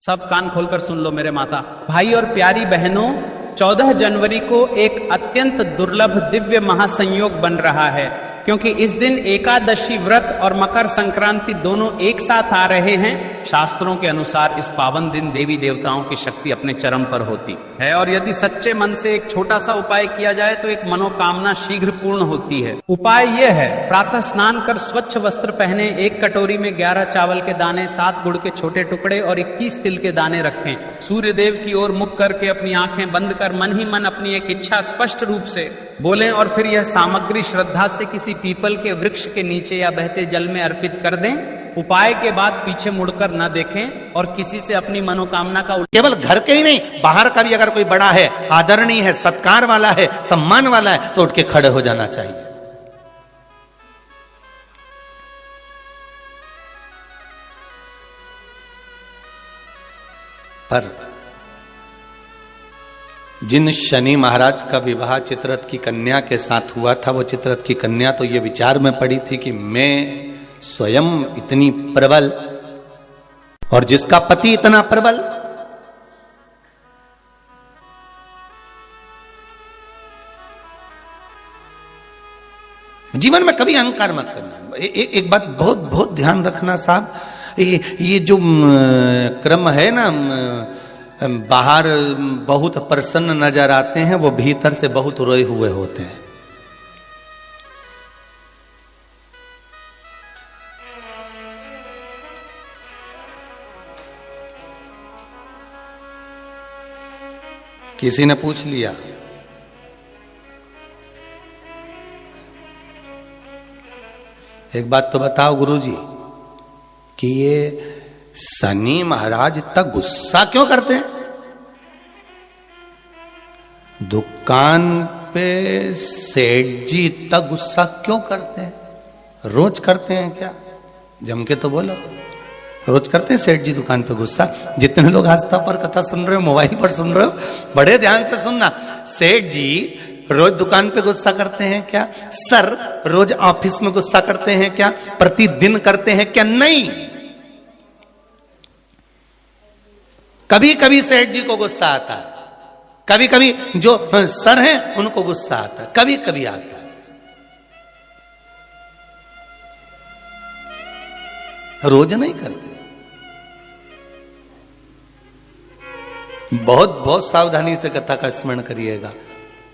सब कान खोलकर सुन लो मेरे माता भाई और प्यारी बहनों, 14 जनवरी को एक अत्यंत दुर्लभ दिव्य महासंयोग बन रहा है, क्योंकि इस दिन एकादशी व्रत और मकर संक्रांति दोनों एक साथ आ रहे हैं। शास्त्रों के अनुसार इस पावन दिन देवी देवताओं की शक्ति अपने चरम पर होती है, और यदि सच्चे मन से एक छोटा सा उपाय किया जाए तो एक मनोकामना शीघ्र पूर्ण होती है। उपाय यह है, प्रातः स्नान कर स्वच्छ वस्त्र पहने, एक कटोरी में 11 चावल के दाने, 7 गुड़ के छोटे टुकड़े और 21 तिल के दाने रखें। सूर्य देव की ओर मुख करके अपनी आंखें बंद कर मन ही मन अपनी एक इच्छा स्पष्ट रूप से बोलें, और फिर यह सामग्री श्रद्धा से किसी पीपल के वृक्ष के नीचे या बहते जल में अर्पित कर दें। उपाय के बाद पीछे मुड़कर न देखें और किसी से अपनी मनोकामना का केवल घर के ही नहीं, बाहर का भी अगर कोई बड़ा है, आदरणीय है, सत्कार वाला है, सम्मान वाला है, तो उठ के खड़े हो जाना चाहिए। पर जिन शनि महाराज का विवाह चित्ररथ की कन्या के साथ हुआ था, वो चित्ररथ की कन्या तो ये विचार में पड़ी थी कि मैं स्वयं इतनी प्रबल और जिसका पति इतना प्रबल, जीवन में कभी अहंकार मत करना। एक बात बहुत बहुत ध्यान रखना साहब, ये जो क्रम है ना, बाहर बहुत प्रसन्न नजर आते हैं, वो भीतर से बहुत रोए हुए होते हैं। किसी ने पूछ लिया, एक बात तो बताओ गुरुजी कि ये शनि महाराज इतना गुस्सा क्यों करते हैं? दुकान पे सेठ जी इतना गुस्सा क्यों करते हैं? रोज करते हैं क्या? जम के तो बोलो, रोज करते हैं सेठ जी दुकान पे गुस्सा? जितने लोग आस्था पर कथा सुन रहे हो, मोबाइल पर सुन रहे हो, बड़े ध्यान से सुनना। सेठ जी रोज दुकान पे गुस्सा करते हैं क्या? सर रोज ऑफिस में गुस्सा करते हैं क्या? प्रतिदिन करते हैं क्या? नहीं, कभी कभी सेठ जी को गुस्सा आता है, कभी कभी जो सर हैं उनको गुस्सा आता है, कभी कभी आता है। रोज नहीं करते। बहुत बहुत सावधानी से कथा का स्मरण करिएगा।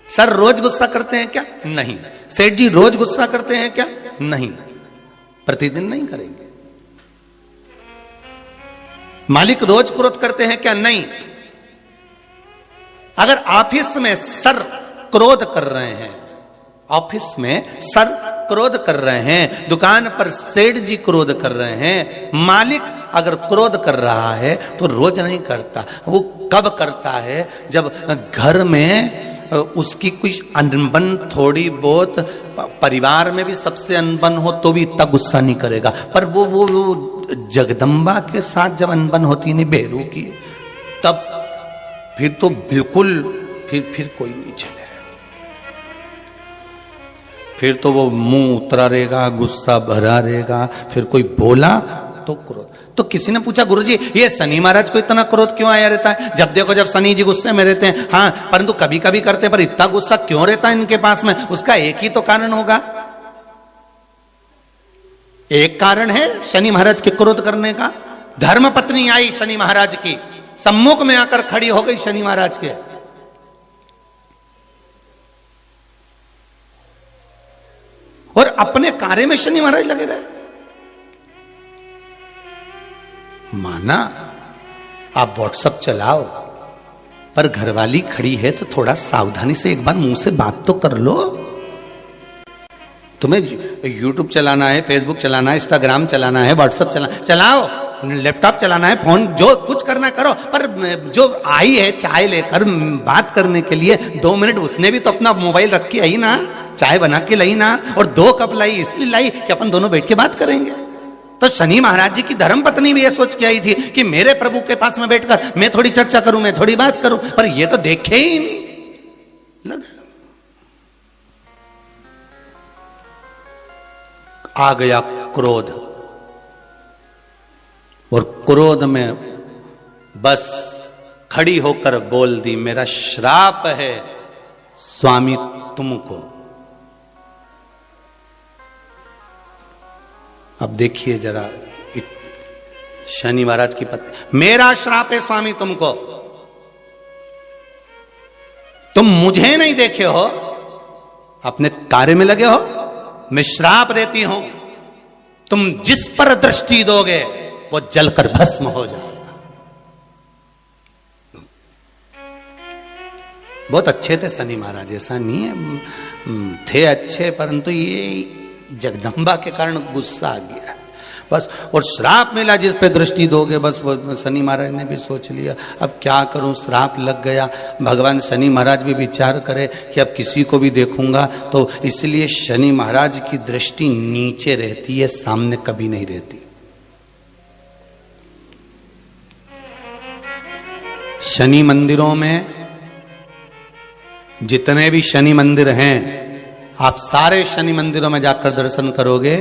सर रोज गुस्सा करते हैं क्या? नहीं। सेठ जी रोज गुस्सा करते हैं क्या? नहीं, प्रतिदिन नहीं करेंगे। मालिक रोज क्रोध करते हैं क्या? नहीं। अगर ऑफिस में सर क्रोध कर रहे हैं, ऑफिस में सर क्रोध कर रहे हैं, दुकान पर सेठ जी क्रोध कर रहे हैं, मालिक अगर क्रोध कर रहा है तो रोज नहीं करता। वो कब करता है? जब घर में उसकी कोई अनबन थोड़ी बहुत, परिवार में भी सबसे अनबन हो तो भी इतना गुस्सा नहीं करेगा। पर वो जगदम्बा के साथ जब अनबन होती नहीं बेरू की, तब फिर तो बिल्कुल फिर कोई नहीं चले। फिर तो वो मुंह उतरा रहेगा, गुस्सा भरा रहेगा, फिर कोई बोला तो क्रोध। तो किसी ने पूछा, गुरुजी ये शनि महाराज को इतना क्रोध क्यों आया रहता है? जब देखो जब शनि जी गुस्से में रहते हैं, हाँ, परंतु कभी कभी करते, पर इतना गुस्सा क्यों रहता है इनके पास में? उसका एक ही तो कारण होगा। एक कारण है शनि महाराज के क्रोध करने का। धर्म पत्नी आई शनि महाराज की, सम्मुख में आकर खड़ी हो गई शनि महाराज के, और अपने कार्य में शनि महाराज लगे रहे। माना आप व्हाट्सएप चलाओ, पर घरवाली खड़ी है तो थोड़ा सावधानी से एक बार मुंह से बात तो कर लो। तुम्हें यूट्यूब चलाना है, फेसबुक चलाना है, इंस्टाग्राम चलाना है, व्हाट्सएप चलाओ, लैपटॉप चलाना है, फोन जो कुछ करना करो, पर जो आई है चाय लेकर बात करने के लिए 2 मिनट, उसने भी तो अपना मोबाइल रख के आई ना, चाय बना के लाई ना, और 2 कप लाई, इसलिए लाई कि अपन दोनों बैठ के बात करेंगे। तो शनि महाराज जी की धर्म पत्नी भी ये सोच के आई थी कि मेरे प्रभु के पास में बैठकर मैं थोड़ी चर्चा करूं, मैं थोड़ी बात करूं, पर ये तो देखे ही नहीं लगा। आ गया क्रोध, और क्रोध में बस खड़ी होकर बोल दी, मेरा श्राप है स्वामी तुमको। अब देखिए जरा शनि महाराज की पत्नी, मेरा श्राप है स्वामी तुमको, तुम मुझे नहीं देखे हो, अपने कार्य में लगे हो, मैं श्राप देती हूं, तुम जिस पर दृष्टि दोगे वो जलकर भस्म हो जाएगा। बहुत अच्छे थे शनि महाराज, ऐसा नहीं है, थे अच्छे, परंतु ये जगदंबा के कारण गुस्सा आ गया बस, और श्राप मिला जिस पे दृष्टि दोगे बस। शनि महाराज ने भी सोच लिया अब क्या करूं, श्राप लग गया। भगवान शनि महाराज भी विचार करे कि अब किसी को भी देखूंगा, तो इसलिए शनि महाराज की दृष्टि नीचे रहती है, सामने कभी नहीं रहती। शनि मंदिरों में जितने भी शनि मंदिर हैं, आप सारे शनि मंदिरों में जाकर दर्शन करोगे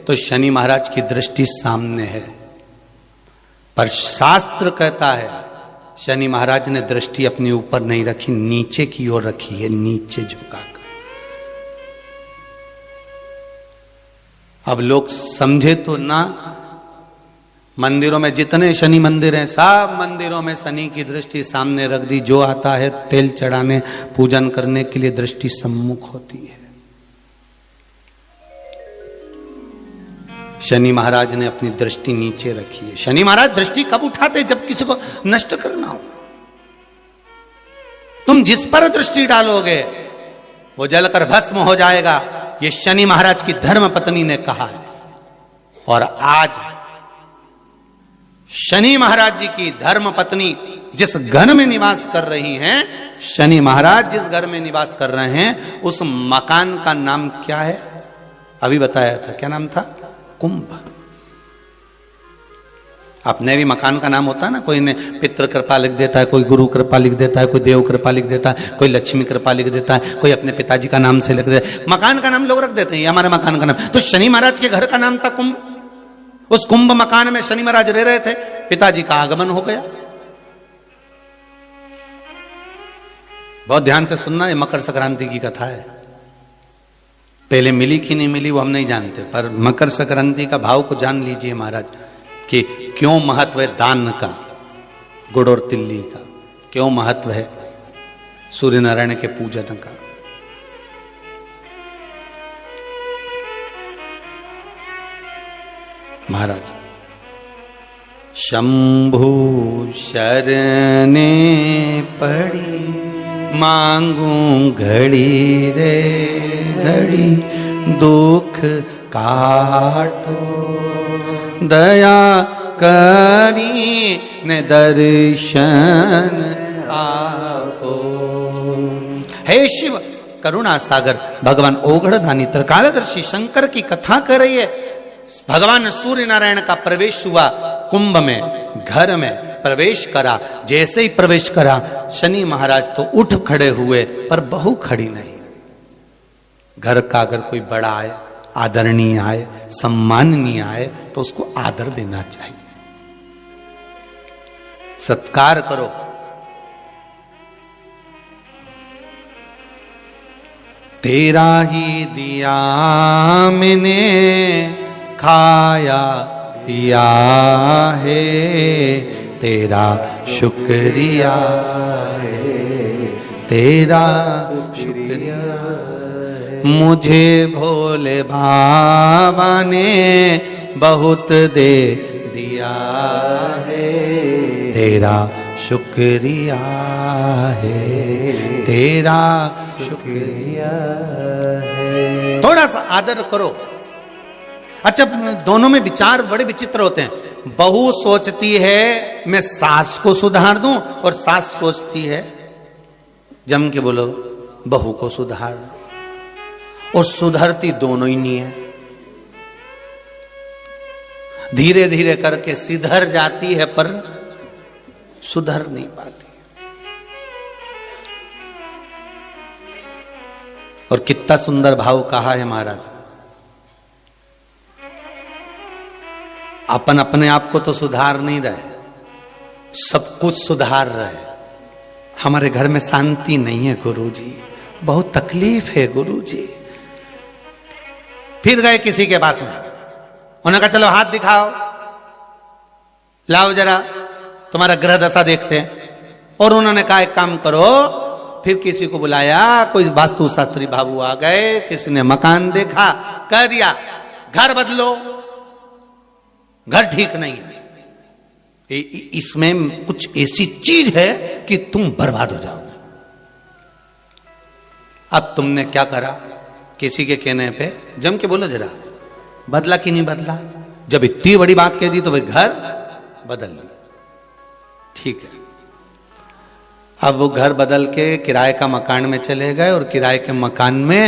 तो शनि महाराज की दृष्टि सामने है, पर शास्त्र कहता है शनि महाराज ने दृष्टि अपने ऊपर नहीं रखी, नीचे की ओर रखी है, नीचे झुकाकर। अब लोग समझे तो ना, मंदिरों में जितने शनि मंदिर हैं सब मंदिरों में शनि की दृष्टि सामने रख दी, जो आता है तेल चढ़ाने पूजन करने के लिए दृष्टि सम्मुख होती है। शनि महाराज ने अपनी दृष्टि नीचे रखी है। शनि महाराज दृष्टि कब उठाते? जब किसी को नष्ट करना हो। तुम जिस पर दृष्टि डालोगे वो जलकर भस्म हो जाएगा, ये शनि महाराज की धर्म पत्नी ने कहा है। और आज शनि महाराज जी की धर्म पत्नी जिस घर में निवास कर रही हैं, शनि महाराज जिस घर में निवास कर रहे हैं, उस मकान का नाम क्या है? अभी बताया था, क्या नाम था? कुंभ। अपने भी मकान का नाम होता है ना, कोई ने पितृ कृपा लिख देता है, कोई गुरु कृपा लिख देता है, कोई देव कृपा लिख देता है, कोई लक्ष्मी कृपा लिख देता है, कोई अपने पिताजी का नाम से लिख देता है। मकान का नाम लोग रख देते हैं, ये हमारे मकान का नाम। तो शनि महाराज के घर का नाम था कुंभ। उस कुंभ मकान में शनि महाराज रह रहे थे, पिताजी का आगमन हो गया। बहुत ध्यान से सुनना, ये मकर संक्रांति की कथा है। पहले मिली कि नहीं मिली वो हम नहीं जानते, पर मकर संक्रांति का भाव को जान लीजिए महाराज, कि क्यों महत्व है दान का, गुड़ और तिल्ली का, क्यों महत्व है सूर्य नारायण के पूजन का। महाराज, शंभु शरणे पड़ी मांगू घड़ी रे घड़ी, दुख काटो दया करी ने दर्शन आपो। हे शिव करुणा सागर भगवान ओघड़दानी त्रिकालदर्शी शंकर की कथा कर रही है। भगवान सूर्य नारायण का प्रवेश हुआ कुंभ में, घर में प्रवेश करा। जैसे ही प्रवेश करा शनि महाराज तो उठ खड़े हुए, पर बहू खड़ी नहीं। घर का अगर कोई बड़ा आए, आदरणीय आए, सम्माननीय आए, तो उसको आदर देना चाहिए, सत्कार करो। तेरा ही दिया मैंने खाया पिया है, तेरा शुक्रिया है, तेरा शुक्रिया। मुझे भोले बाबा ने बहुत दे दिया है, तेरा शुक्रिया है, तेरा शुक्रिया है। थोड़ा सा आदर करो। अच्छा, दोनों में विचार बड़े विचित्र होते हैं। बहू सोचती है मैं सास को सुधार दूं, और सास सोचती है, जम के बोलो, बहू को सुधार। और सुधरती दोनों ही नहीं है। धीरे धीरे करके सिधर जाती है, पर सुधर नहीं पाती। और कितना सुंदर भाव कहा है महाराज, अपन अपने आप को तो सुधार नहीं रहे, सब कुछ सुधार रहे, हमारे घर में शांति नहीं है गुरुजी, बहुत तकलीफ है गुरुजी। फिर गए किसी के पास में, उन्होंने कहा चलो हाथ दिखाओ, लाओ जरा तुम्हारा ग्रह दशा देखते हैं। और उन्होंने कहा एक काम करो, फिर किसी को बुलाया, कोई वास्तु शास्त्री बाबू आ गए, किसी ने मकान देखा, कह दिया घर बदलो, घर ठीक नहीं है, इसमें कुछ ऐसी चीज है कि तुम बर्बाद हो जाओगे। अब तुमने क्या करा, किसी के कहने पे जम के बोलो जरा, बदला कि नहीं बदला? जब इतनी बड़ी बात कह दी तो भाई घर बदल लिया, ठीक है। अब वो घर बदल के किराए का मकान में चले गए और किराए के मकान में